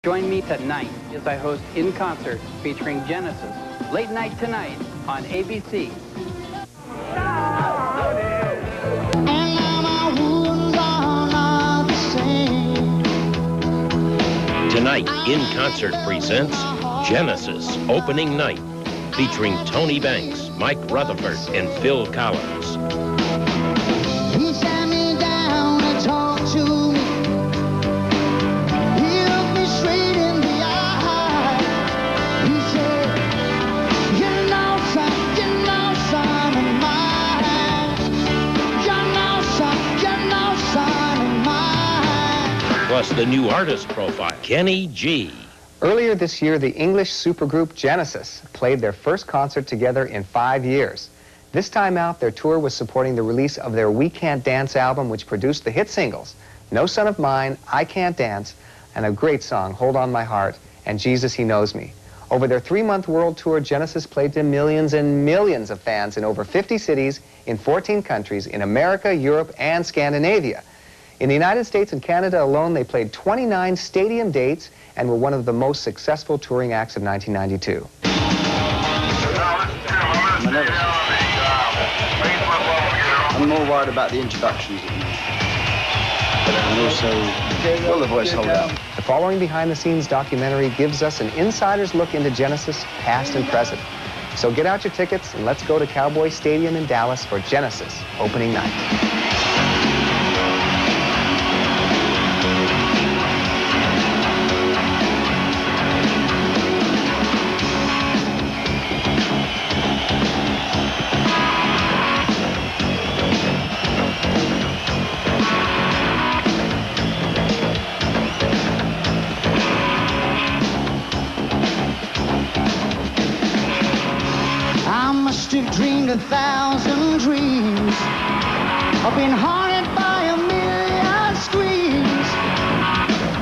Join me tonight as I host In Concert featuring Genesis, late night tonight on ABC. Tonight, In Concert presents Genesis opening night, featuring Tony Banks, Mike Rutherford, and Phil Collins. He sat me down and talked to me. He looked me straight in the eye. He said, "You know, son of mine. Son of mine." Plus the new artist profile, Kenny G. Earlier this year, the English supergroup Genesis played their first concert together in 5 years. This time out, their tour was supporting the release of their We Can't Dance album, which produced the hit singles, No Son of Mine, I Can't Dance, and a great song, Hold On My Heart, and Jesus, He Knows Me. Over their 3-month world tour, Genesis played to millions and millions of fans in over 50 cities in 14 countries in America, Europe, and Scandinavia. In the United States and Canada alone, they played 29 stadium dates and were one of the most successful touring acts of 1992. I'm more worried about the introductions and also, will the voice hold out? The following behind-the-scenes documentary gives us an insider's look into Genesis, past and present. So get out your tickets and let's go to Cowboy Stadium in Dallas for Genesis opening night. I've dreamed 1,000 dreams. I've been haunted by 1,000,000 screams,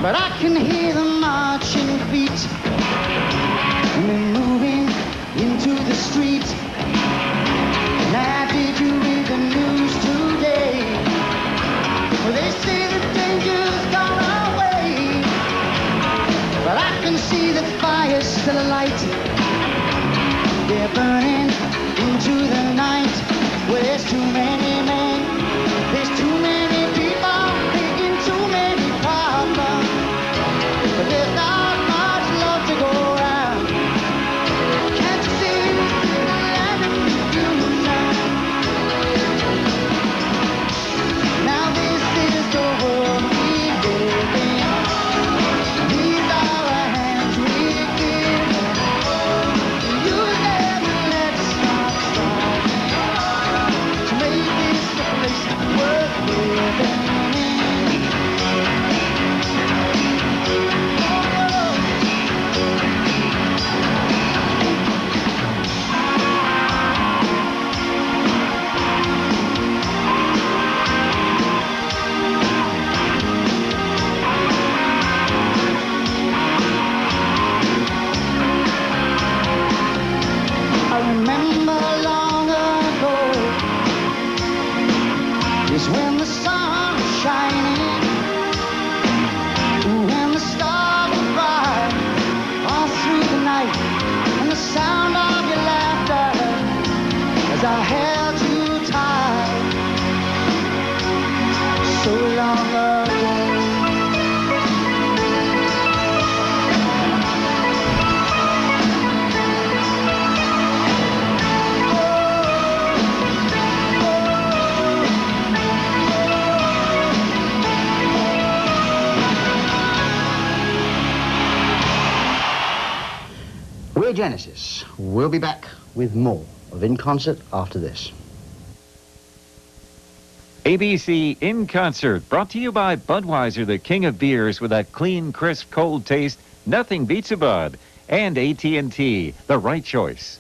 but I can hear the marching feet and they're moving into the street. Now did you read the news today? Well, they say the danger's gone away, but I can see the fire's still alight. They're burning into the night where there's too many men, there's too many people making too many problems, but there's not much love to go around. Can't you see the land of you now? Now this is the world we live in. These are the hands we give. You never let us stop to make this a place worth living in. I remember long ago is when the sun was shining, when the stars were bright all through the night, and the sound of your laughter as I held you tight so long ago. We're Genesis. We'll be back with more of In Concert after this. ABC In Concert, brought to you by Budweiser, the king of beers with that clean, crisp, cold taste. Nothing beats a Bud. And AT&T, the right choice.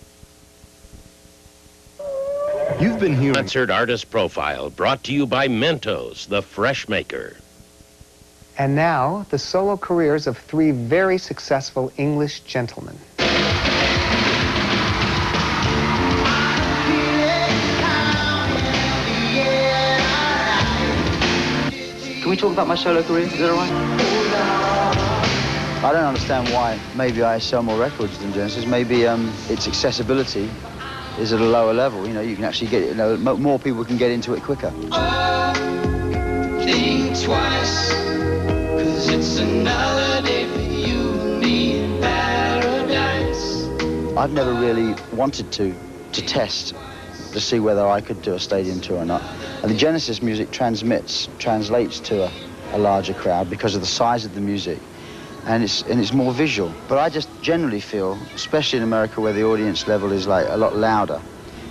You've been hearing Concert artist profile, brought to you by Mentos, the fresh maker. And now, the solo careers of 3 very successful English gentlemen. Can we talk about my solo career? Is that all right? I don't understand why maybe I sell more records than Genesis. Maybe its accessibility is at a lower level. You know, you can actually get it, you know, more people can get into it quicker. Oh, think twice, 'cause it's another day for you and me in paradise. I've never really wanted to test to see whether I could do a stadium tour or not. And the Genesis music translates to a larger crowd because of the size of the music. And it's more visual. But I just generally feel, especially in America where the audience level is like a lot louder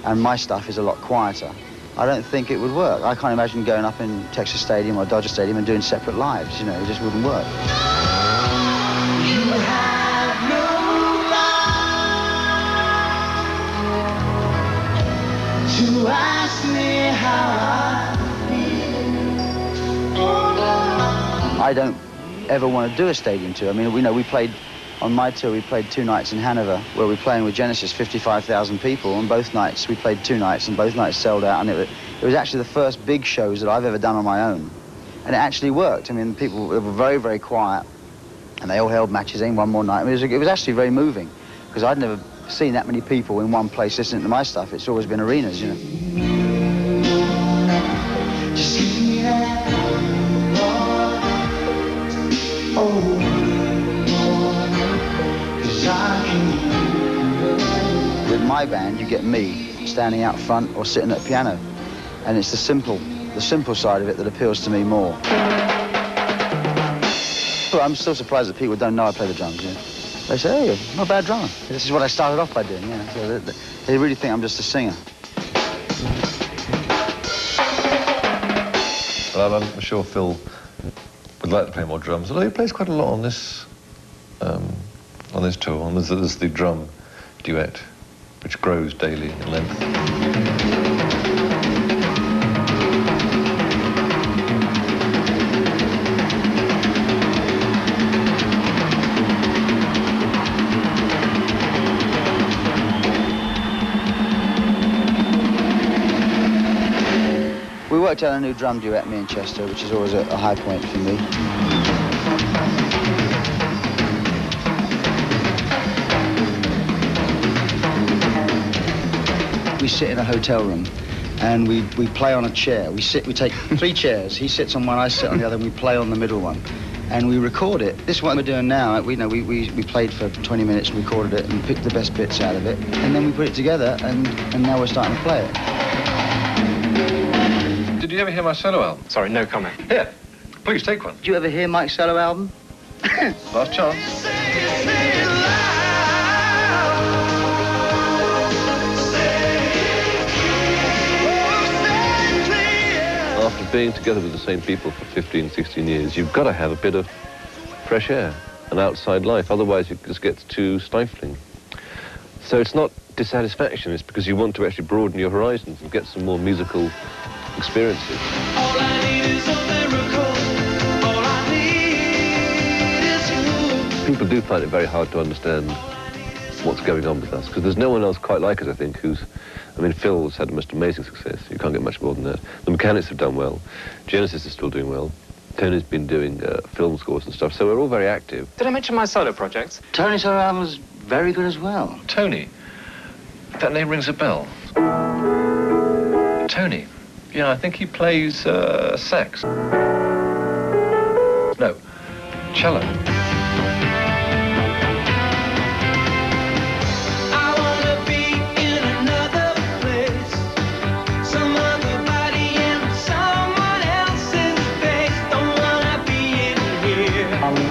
and my stuff is a lot quieter, I don't think it would work. I can't imagine going up in Texas Stadium or Dodger Stadium and doing separate lives, you know, it just wouldn't work. You have no right to ask me how I feel. I don't ever want to do a stadium tour. I mean, we played, on my tour, we played 2 nights in Hanover, where we're playing with Genesis, 55,000 people, and both nights, we played 2 nights, and both nights sold out, and it was actually the first big shows that I've ever done on my own. And it actually worked. I mean, people were very, very quiet, and they all held matches in one more night. I mean, it was actually very moving, because I'd never seen that many people in one place listening to my stuff. It's always been arenas, you know. Just give me that. With my band, you get me standing out front or sitting at a piano, and it's the simple side of it that appeals to me more. But I'm still surprised that people don't know I play the drums. You know? They say, "Hey, you're not a bad drummer." This is what I started off by doing. Yeah, so they really think I'm just a singer. Well, I'm sure Phil would like to play more drums, although he plays quite a lot on this tour. And there's the drum duet, which grows daily in length. We worked out a new drum duet, me and Chester, which is always a high point for me. We sit in a hotel room and we play on a chair. We take 3 chairs. He sits on one, I sit on the other, and we play on the middle one. And we record it. This is what we're doing now. We played for 20 minutes and recorded it and picked the best bits out of it. And then we put it together and now we're starting to play it. Did you ever hear my solo album? Sorry, no comment. Here, please take one. Did you ever hear Mike's solo album? Last chance. After being together with the same people for 15, 16 years, you've got to have a bit of fresh air and outside life, otherwise it just gets too stifling. So it's not dissatisfaction, it's because you want to actually broaden your horizons and get some more musical experiences. All I need is a miracle. All I need is you. People do find it very hard to understand what's going on with us, because there's no one else quite like us, I think, I mean, Phil's had the most amazing success. You can't get much more than that. The Mechanics have done well. Genesis is still doing well. Tony's been doing film scores and stuff, so we're all very active. Did I mention my solo projects? Tony's solo album was very good as well. Tony? That name rings a bell. Tony? Yeah, I think he plays sax. No, cello.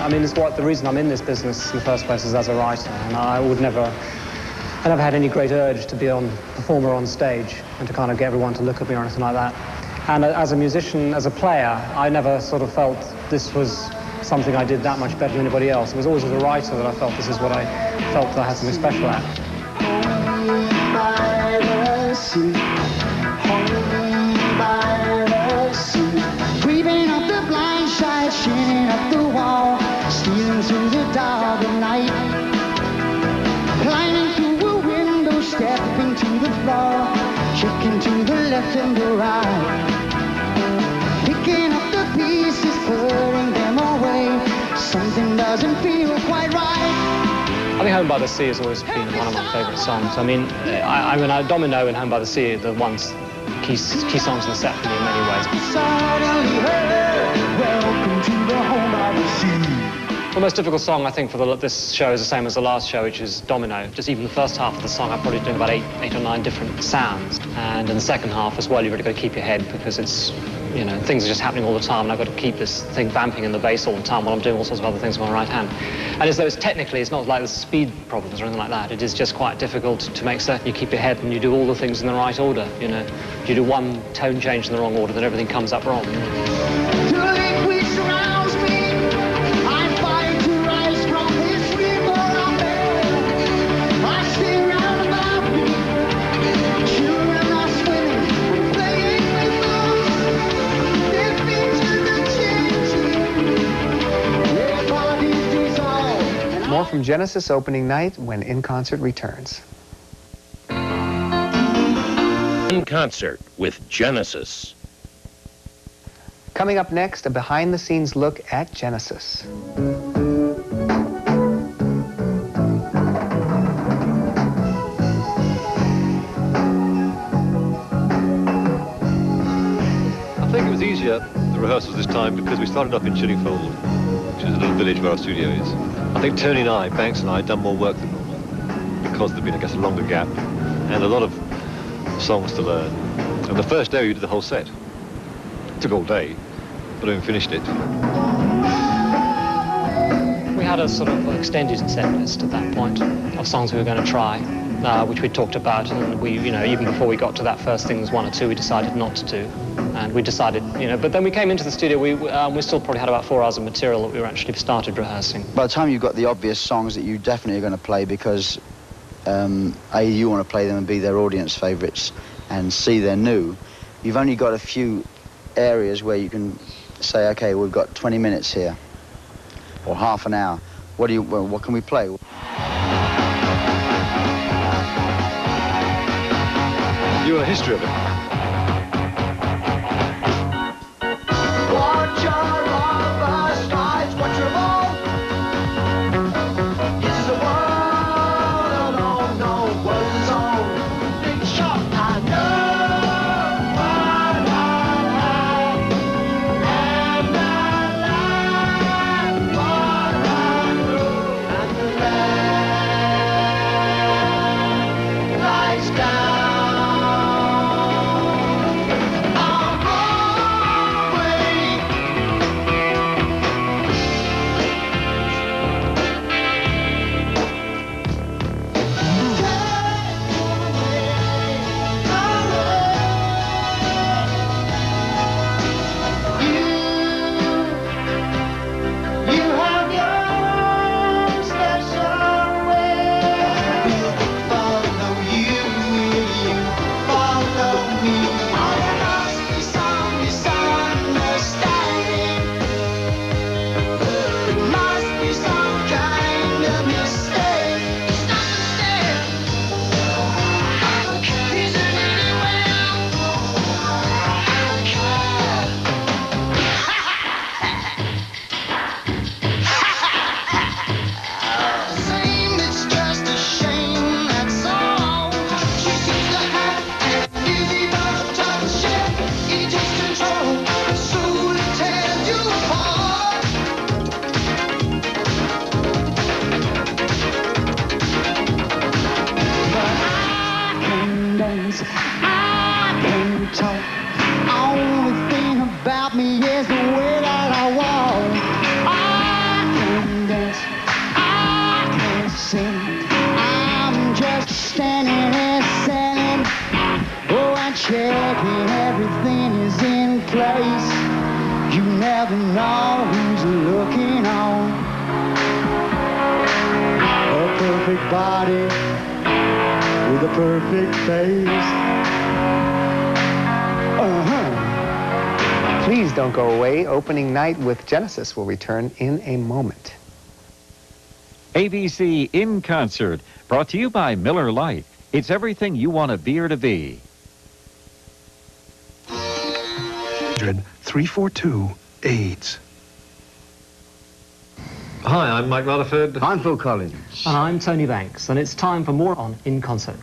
I mean, the reason I'm in this business in the first place is as a writer, and I never had any great urge to be a performer on stage and to kind of get everyone to look at me or anything like that. And as a musician, as a player, I never sort of felt this was something I did that much better than anybody else. It was always as a writer that I felt this is what I felt that I had something special at. Creeping up the blind side, shining up the wall, stealing through the dark at night, climbing through a window, stepping to the floor, checking to the left and the right, picking up the pieces, putting them away, Something doesn't feel quite right. I think Home by the Sea has always been one of my favourite songs. I mean, Domino and Home by the Sea are the ones, key songs in the set for me in many ways. Suddenly heard, welcome to the Home by the Sea. The most difficult song, I think, for this show is the same as the last show, which is Domino. Just even the first half of the song, I'm probably doing about eight or nine different sounds. And in the second half as well, you've really got to keep your head because it's, you know, things are just happening all the time, and I've got to keep this thing vamping in the bass all the time while I'm doing all sorts of other things with my right hand. And as though technically, it's not like there's speed problems or anything like that. It is just quite difficult to make certain you keep your head and you do all the things in the right order, you know. If you do one tone change in the wrong order, then everything comes up wrong. More from Genesis opening night when In Concert returns. In Concert with Genesis. Coming up next, a behind-the-scenes look at Genesis. I think it was easier, the rehearsals this time, because we started off in Chiddingfold, which is a little village where our studio is. I think Tony and I, Banks and I, had done more work than normal because there'd been, I guess, a longer gap and a lot of songs to learn. And the first day we did the whole set. It took all day, but we finished it. We had a sort of extended set list at that point of songs we were going to try, which we talked about, and we, you know, even before we got to that first thing, there's one or two we decided not to do. And we decided, you know, but then we came into the studio, we still probably had about 4 hours of material that we were actually started rehearsing. By the time you've got the obvious songs that you definitely are going to play because A, you want to play them and B, they're audience favourites, and C, they're new, you've only got a few areas where you can say, okay, we've got 20 minutes here, or half an hour. What can we play? You want a history of it? checking everything is in place. You never know who's looking on. A perfect body with a perfect face. Please don't go away. Opening night with Genesis will return in a moment. ABC in Concert, brought to you by Miller Lite. It's everything you want a beer to be. 342 AIDS. Hi, I'm Mike Rutherford. I'm Phil Collins. And I'm Tony Banks, and it's time for more on In Concert.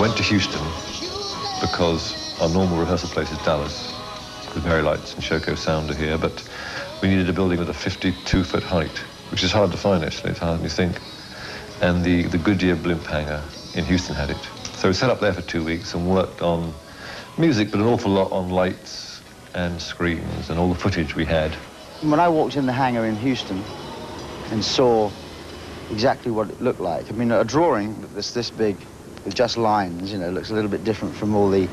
Went to Houston because our normal rehearsal place is Dallas. The Merry Lights and Shoko Sound are here, but we needed a building with a 52-foot height, which is hard to find, actually. It's harder than you think. And the Goodyear blimp hangar in Houston had it. So we set up there for 2 weeks and worked on music, but an awful lot on lights and screens and all the footage we had. When I walked in the hangar in Houston and saw exactly what it looked like, I mean, a drawing that's this big with just lines, you know, looks a little bit different from all the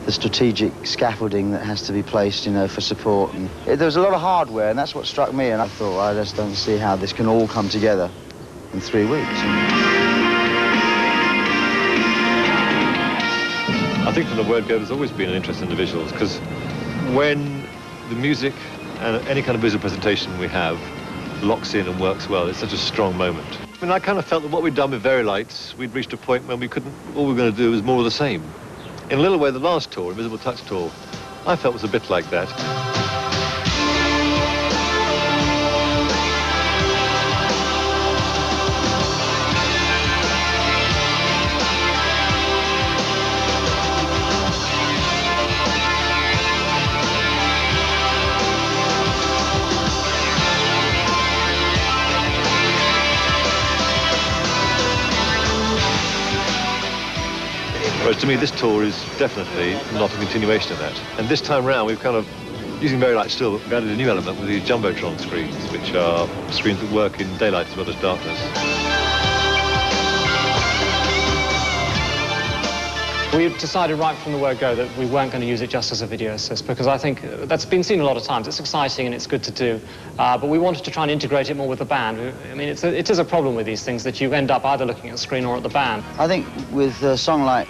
strategic scaffolding that has to be placed, you know, for support. And there was a lot of hardware, and that's what struck me, and I thought, well, I just don't see how this can all come together in 3 weeks. I think from the word go, there's always been an interest in the visuals, because when the music and any kind of visual presentation we have locks in and works well, it's such a strong moment. I mean, I kind of felt that what we'd done with Very Lights, we'd reached a point when we couldn't, all we were going to do was more of the same. In a little way, the last tour, Invisible Touch Tour, I felt was a bit like that. Whereas to me, this tour is definitely not a continuation of that. And this time round, we've kind of, using Very Light still, we've added a new element with the Jumbotron screens, which are screens that work in daylight as well as darkness. We decided right from the word go that we weren't going to use it just as a video assist, because I think that's been seen a lot of times. It's exciting and it's good to do, but we wanted to try and integrate it more with the band. I mean, it is a problem with these things that you end up either looking at the screen or at the band. I think with a song like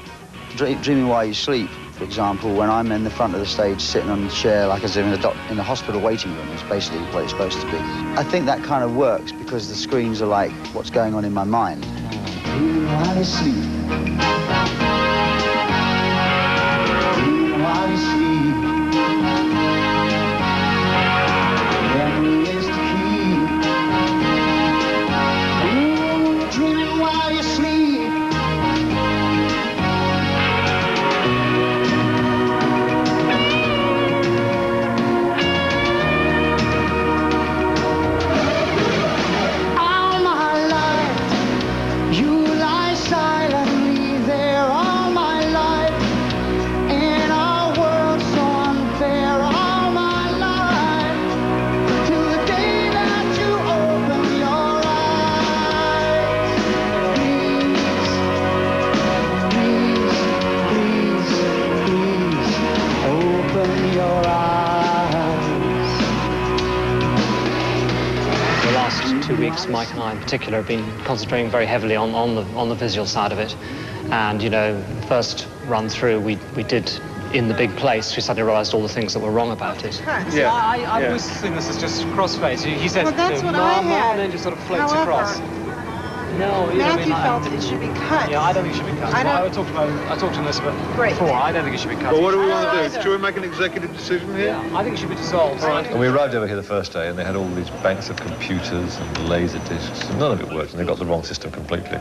Dreaming While You Sleep, for example, when I'm in the front of the stage sitting on the chair like as in a hospital waiting room, is basically what it's supposed to be. I think that kind of works because the screens are like what's going on in my mind. Dreaming while you sleep. Dreaming while you sleep. Memories to keep. Ooh, dreaming while you sleep. Mike and I in particular have been concentrating very heavily on the visual side of it. And, you know, first run through we did in the big place, we suddenly realised all the things that were wrong about it. Yeah. I always think this is just crossface. He said, well, that's what I had. And then just sort of floats However, across. No, Matthew felt it should be cut. Yeah, I don't think it should be cut. I talked to him this before. I don't think it should be cut. Well, what do we want to do? Should we make an executive decision here? Yeah, I think it should be dissolved. Right. And we arrived over here the first day, and they had all these banks of computers and laser discs, and none of it worked, and they got the wrong system completely.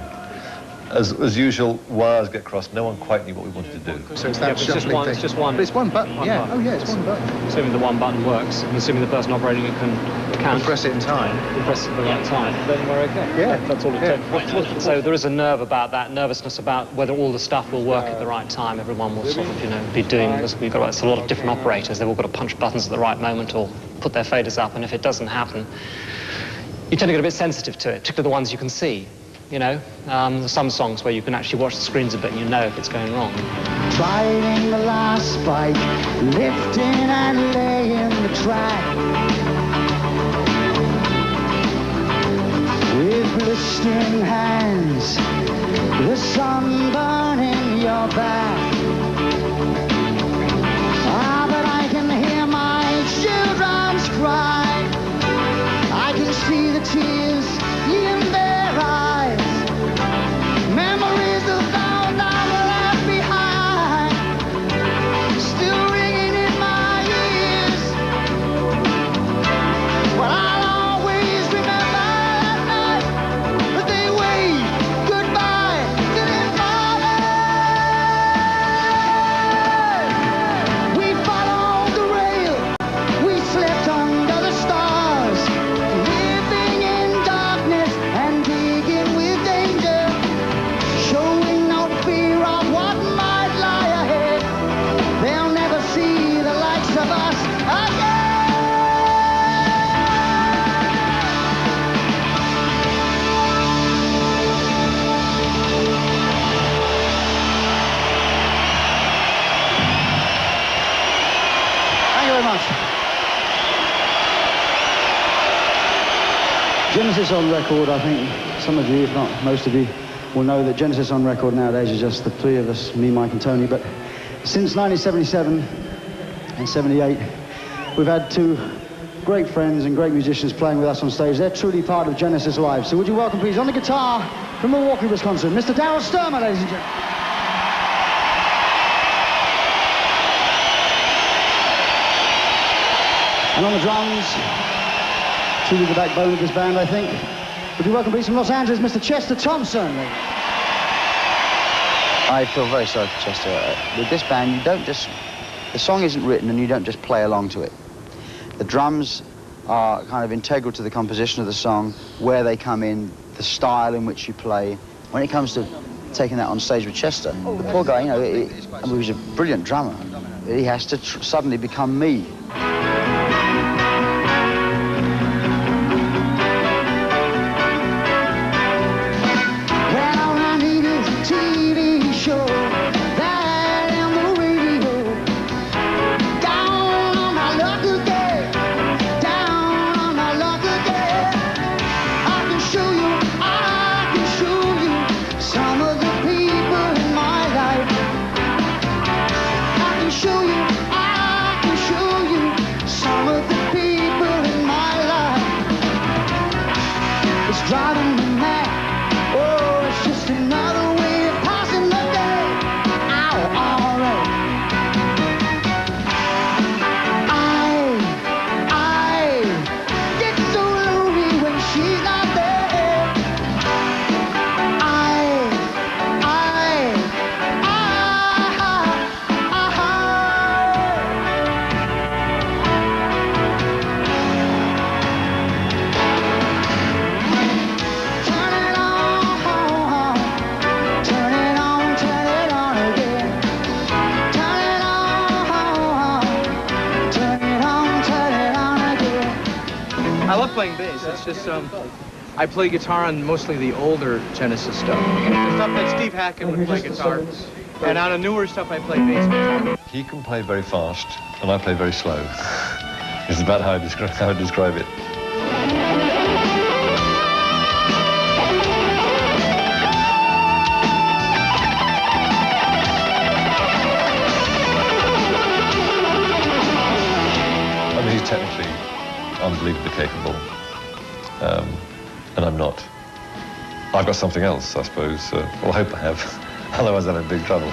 As usual, wires get crossed. No one quite knew what we wanted to do. So it's that shuffling thing. It's just one. But it's one button. One yeah. button. Oh yeah, it's one button. Assuming the one button works, and assuming the person operating it can press it in time. Press it at the right time, then we're okay. Yeah. That's all it takes. So there is a nerve about that, nervousness about whether all the stuff will work at the right time. Everyone will sort of, you know, be doing, because we've got it's a lot of different operators. They've all got to punch buttons at the right moment or put their faders up, and if it doesn't happen, you tend to get a bit sensitive to it, particularly the ones you can see. You know, there's some songs where you can actually watch the screens a bit and you know if it's going wrong. Riding the last spike, lifting and laying the track. With blistering hands, the sun burning your back. Ah, but I can hear my children's cry. I can the tears in their eyes. Memories of those I've left behind, still ringing in my ears. But I'll always remember that night, but they waved goodbye to their father. We followed the rail, we slept under the stars, living in darkness and digging with danger, showing no fear of what might lie ahead. They'll never see the likes of us again. Thank you very much. Genesis on record, I think some of you, if not most of you, will know that Genesis on record nowadays is just the three of us, me, Mike and Tony. But since 1977 and 78, we've had two great friends and great musicians playing with us on stage. They're truly part of Genesis Live. So would you welcome, please, on the guitar from Milwaukee, Wisconsin, Mr. Darryl Sturmer, ladies and gentlemen. And on the drums, truly the backbone of this band, I think. Would you welcome, please, from Los Angeles, Mr. Chester Thompson. I feel very sorry for Chester. With this band, you don't just... The song isn't written and you don't just play along to it. The drums are kind of integral to the composition of the song, where they come in, the style in which you play. When it comes to taking that on stage with Chester, the poor guy, you know, he's a brilliant drummer. He has to suddenly become me. Driving me mad. Oh, it's just another way of passing the day. Ow, alright. I get so lonely when she's not there. I love playing bass. It's just, I play guitar on mostly the older Genesis stuff. The stuff that Steve Hackett would play guitar. And on the newer stuff, I play bass guitar. He can play very fast, and I play very slow. It's about how I describe it. I mean, he's technically unbelievably capable, and I'm not. I've got something else, I suppose. Well, I hope I have. Otherwise, I'm in big trouble.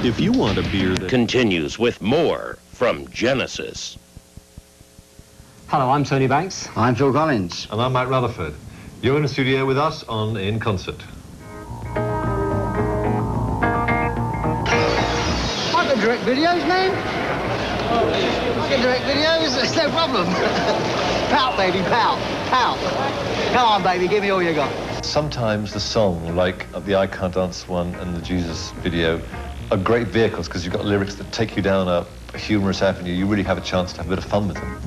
If you want a beer that continues with more from Genesis. Hello, I'm Tony Banks. I'm Phil Collins. And I'm Mike Rutherford. You're in the studio with us on In Concert. I can direct videos, man. I can direct videos, it's no problem. Pout, baby, pout, pout. Come on, baby, give me all you got. Sometimes the song, like the I Can't Dance one and the Jesus video, are great vehicles because you've got lyrics that take you down a humorous avenue. You really have a chance to have a bit of fun with them.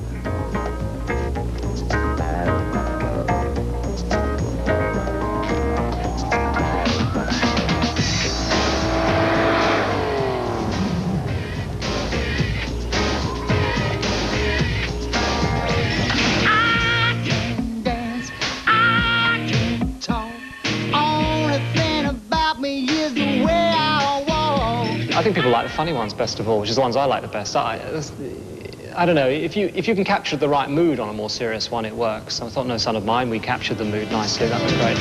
think people like the funny ones best of all, which is the ones I like the best. I don't know, if you can capture the right mood on a more serious one, it works. I thought No Son of Mine, we captured the mood nicely. That was great.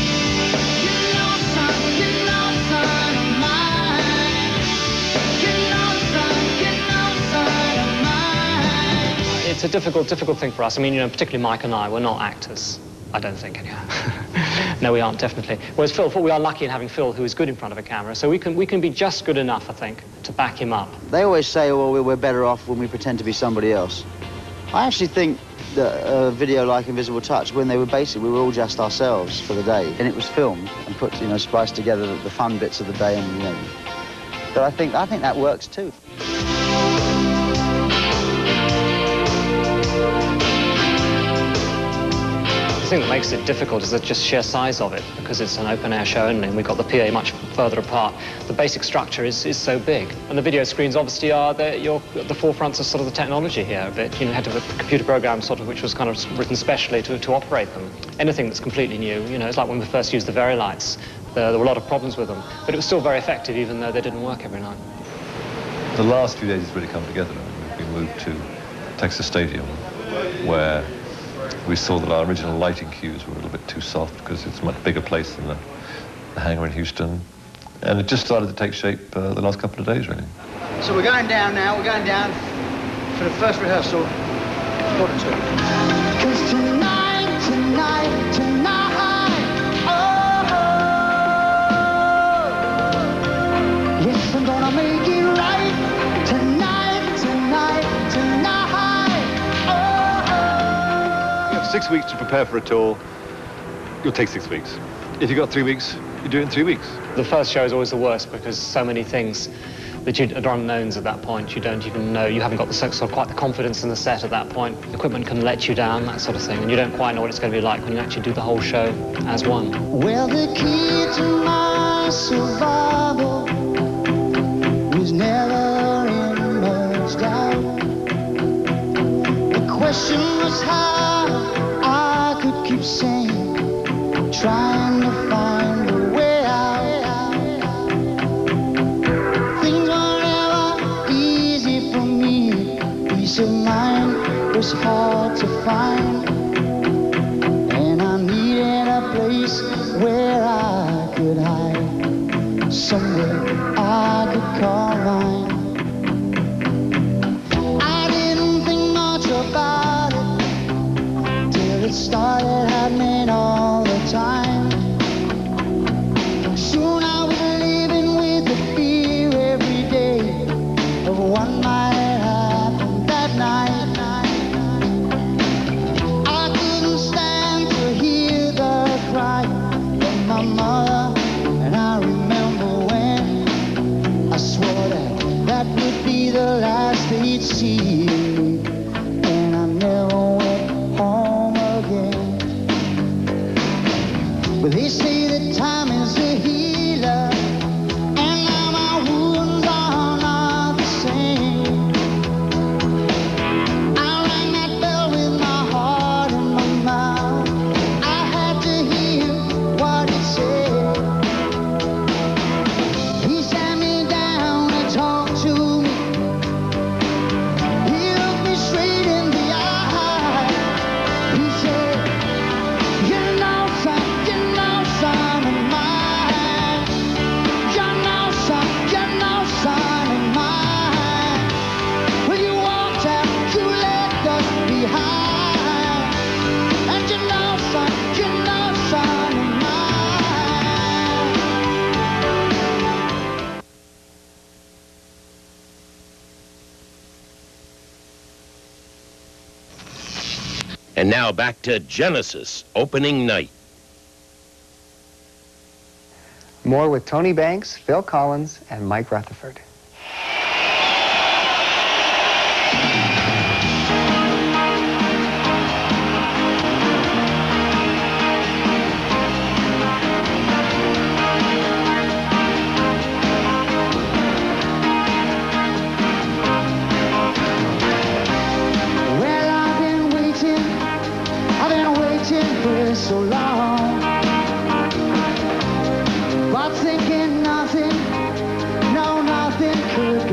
It's a difficult thing for us. I mean, you know, particularly Mike and I, we're not actors. I don't think, anyhow. No, we aren't, definitely. Whereas Phil, we are lucky in having Phil, who is good in front of a camera, so we can be just good enough, I think, to back him up. They always say, well, we're better off when we pretend to be somebody else. I actually think that a video like Invisible Touch, when we were all just ourselves for the day, and it was filmed and put, you know, spliced together the fun bits of the day, and, you know, but I think that works too. The thing that makes it difficult is the just sheer size of it, because it's an open-air show only, and we've got the PA much further apart. The basic structure is so big, and the video screens obviously are the forefronts of sort of the technology here a bit. You know, had to have a computer program sort of which was kind of written specially to operate them. Anything that's completely new, you know, it's like when we first used the Very Lights. There were a lot of problems with them, but it was still very effective, even though they didn't work every night. The last few days has really come together. We moved to Texas Stadium, where we saw that our original lighting cues were a little bit too soft because it's a much bigger place than the hangar in Houston. And it just started to take shape the last couple of days, really. So we're going down now. We're going down for the first rehearsal. Quarter to. 'Cause tonight, oh, yes, I'm gonna make it right. Tonight, oh. You have 6 weeks to prepare for a tour. You'll take 6 weeks. If you've got 3 weeks, you do it in 3 weeks. The first show is always the worst because so many things that are unknowns at that point. You don't even know. You haven't got the sort of quite the confidence in the set at that point. Equipment can let you down, that sort of thing, and you don't quite know what it's going to be like when you actually do the whole show as one. Well, the key to my survival was never in much doubt. The question was how I could keep sane, trying to find a way out. Things weren't ever easy for me. Peace of mind was hard to find, and I needed a place where I could hide, somewhere I could call mine. I didn't think much about it till it started happening all the time. Soon I was living with the fear every day of what might happen that night. I couldn't stand to hear the cry of my mother, and I remember when I swore that would be the last they'd see me, and I never went home again. But they say that time is a healer, and now my wounds are not the same. I rang that bell with my heart in my mouth. I had to hear what it said. He sat me down and talked to me. He looked me straight in the eye. He said, you know, son of mine. You know, son of mine. When you walked out, you left us behind. And you know, son of mine. And now back to Genesis, opening night. More with Tony Banks, Phil Collins, and Mike Rutherford. Well, I've been waiting for so long, but thinking nothing could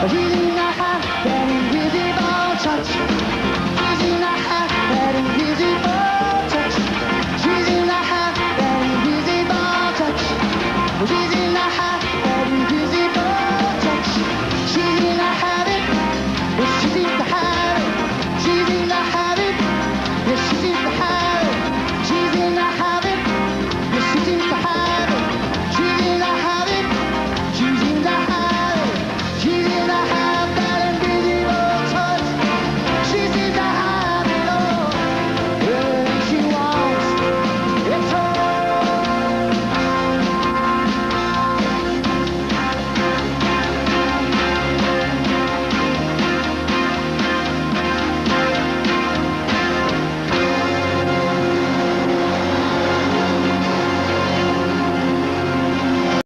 Breathing